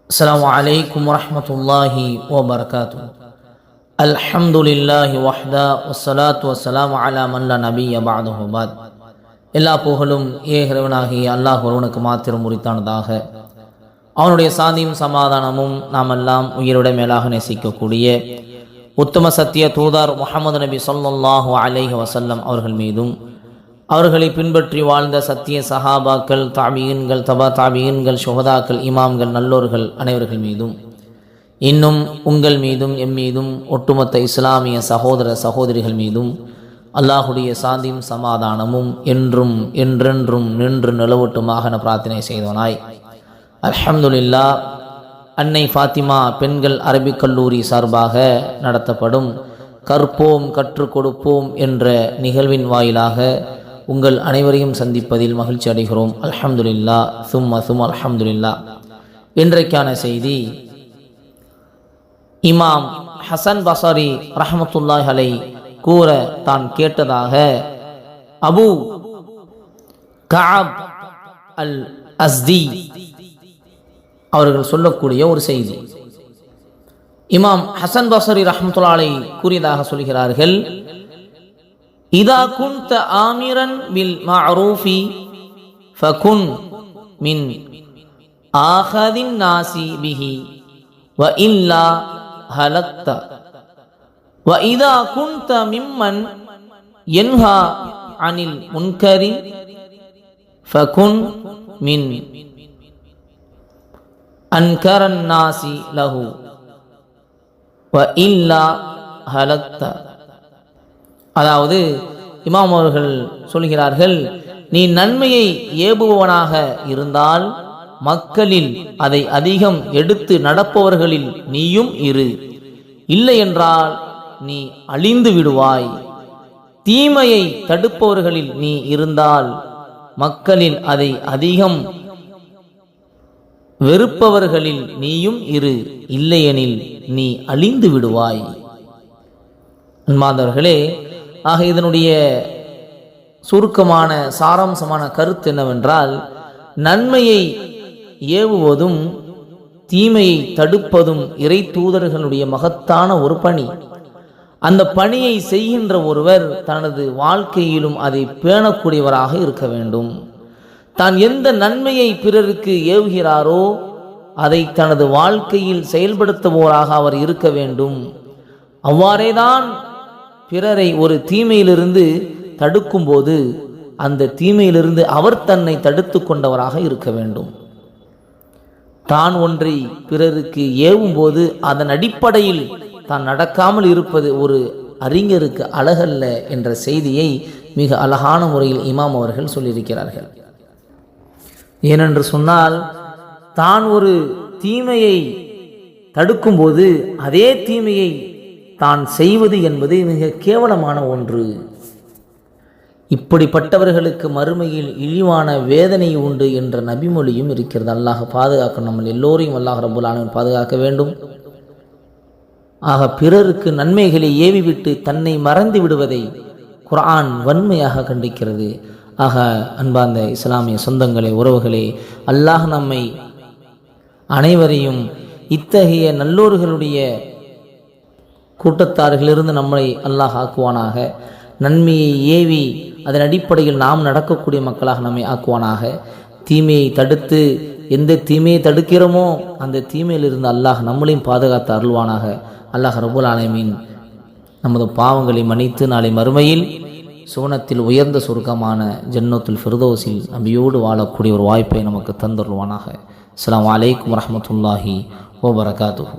அஸ்ஸலாமு அலைக்கும் வரஹ்மத்துல்லாஹி வபரகாத்துஹு. அல்ஹம்துலில்லாஹி வஹ்தா வஸ்ஸலாத்து வஸ்ஸலாமு அலா மன் லா நபிய்ய பஅதஹு பாத். எல்லா புகழும் ஏகரவனாகிய அல்லாஹ் ஒருவனுக்கு மாத்திரம் உரித்தானதாக. அவனுடைய சாந்தியும் சமாதானமும் நாம் எல்லாம் உயிரோட மேலாக நேசிக்கக்கூடிய உத்தம சத்திய தூதர் முஹம்மது நபி ஸல்லல்லாஹு அலைஹி வஸல்லம் அவர்கள் மீதும், அவர்களை பின்பற்றி வாழ்ந்த சத்திய சஹாபாக்கள், தாபியீன்கள், தபா தாபியீன்கள், சுஹதாக்கள், இமாம்கள், நல்லோர்கள் அனைவர்கள் மீதும், இன்னும் உங்கள் மீதும் எம் மீதும் ஒட்டுமொத்த இஸ்லாமிய சகோதர சகோதரிகள் மீதும் அல்லாஹுடைய சாந்தியும் சமாதானமும் என்றும் என்றென்றும் நின்று நிலவட்டுமாக பிரார்த்தனை செய்தவனாய், அல்ஹம்துலில்லாஹ், அன்னை ஃபாத்திமா பெண்கள் அரபிக் கல்லூரி சார்பாக நடத்தப்படும் கற்போம் கற்றுக் கொடுப்போம் என்ற நிகழ்வின் வாயிலாக உங்கள் அனைவரையும் சந்திப்பதில் மகிழ்ச்சி அடைகிறோம். அல்ஹம்துலில்லாஹ் சும்ம அல்ஹம்துலில்லாஹ். இன்றைக்கான செய்தி, இமாம் ஹசன் பஸரி ரஹ்மத்துல்லாஹி அலைஹி கூற தான் கேட்டதாக அபு கஅப் அல் அஸ்தி அவர்கள் சொல்லக்கூடிய ஒரு செய்தி. இமாம் ஹசன் பஸரி ரஹ்மத்துல்லாஹி அலைஹி கூறியதாக சொல்கிறார்கள், இதா குன்த ஆமிரன் பில் மஅரூஃபி ஃபகுன் மின் ஆஹதின் நாசி பிஹி வ இல்லா ஹலக்த வ இதா குன்த மிம்மன் யன்ஹா அனில் முன்கரி ஃபகுன் மின் அன்கரன் நாசி லஹு வ இல்லா ஹலக்த. அதாவது இமாம் அவர்கள் சொல்கிறார்கள், நீ நன்மையை ஏவுபவனாக இருந்தால் மக்களில் அதை அதிகம் எடுத்து நடப்பவர்களில் நீயும் இரு, இல்லை என்றால் நீ அழிந்து விடுவாய். தீமையை தடுப்பவர்களில் நீ இருந்தால் மக்களில் அதை அதிகம் வெறுப்பவர்களில் நீயும் இரு, இல்லையெனில் நீ அழிந்து விடுவாய். அன்பார்ந்தவர்களே, ஆக இதனுடைய சுருக்கமான சாராம்சமான கருத்து என்னவென்றால், நன்மையை ஏவுவதும் தீமையை தடுப்பதும் இறை தூதர்களுடைய மகத்தான ஒரு பணி. அந்த பணியை செய்கின்ற ஒருவர் தனது வாழ்க்கையிலும் அதை பேணக்கூடியவராக இருக்க வேண்டும். தான் எந்த நன்மையை பிறருக்கு ஏவுகிறாரோ அதை தனது வாழ்க்கையில் செயல்படுத்துவோராக அவர் இருக்க வேண்டும். அவ்வாறேதான் பிறரை ஒரு தீமையிலிருந்து தடுக்கும் போது அந்த தீமையிலிருந்து அவர் தன்னை தடுத்து கொண்டவராக இருக்க வேண்டும். தான் ஒன்றை பிறருக்கு ஏவும் போது அதன் அடிப்படையில் தான் நடக்காமல் இருப்பது ஒரு அறிஞருக்கு அழகல்ல என்ற செய்தியை மிக அழகான முறையில் இமாம் அவர்கள் சொல்லியிருக்கிறார்கள். ஏனென்று சொன்னால், தான் ஒரு தீமையை தடுக்கும்போது அதே தீமையை தான் செய்வது என்பது மிக கேவலமான ஒன்று. இப்படிப்பட்டவர்களுக்கு மறுமையில் இழிவான வேதனை உண்டு என்ற நபிமொழியும் இருக்கிறது. அல்லாஹ் பாதுகாக்க, நம்ம எல்லோரையும் அல்லாஹ் ரப்பல் ஆலமீன் பாதுகாக்க வேண்டும். ஆக பிறருக்கு நன்மைகளை ஏவிவிட்டு தன்னை மறந்து விடுவதை குர்ஆன் வன்மையாக கண்டிக்கிறது. ஆக அன்பார்ந்த இஸ்லாமிய சொந்தங்களே, உறவுகளே, அல்லாஹ் நம்மை அனைவரையும் இத்தகைய நல்லோர்களுடைய கூட்டத்தார்களிலிருந்து நம்மை அல்லாஹ் ஆக்குவானாக. நன்மையை ஏவி அதன் அடிப்படையில் நாம் நடக்கக்கூடிய மக்களாக நம்மை ஆக்குவானாக. தீமையை தடுத்து எந்த தீமையை தடுக்கிறோமோ அந்த தீமையிலிருந்து அல்லாஹ் நம்மளையும் பாதுகாத்து அருள்வானாக. அல்லாஹ் ரப்பல் ஆலமீன் நமது பாவங்களை மன்னித்து நாளை மறுமையில் சுவனத்தில் உயர்ந்த சுருக்கமான ஜன்னத்துல் ஃபிர்தௌஸில் நபியோடு வாழக்கூடிய ஒரு வாய்ப்பை நமக்கு தந்தருள்வானாக. அஸ்ஸலாமு அலைக்கும் வரஹ்மத்துல்லாஹி வபரகாத்துஹு.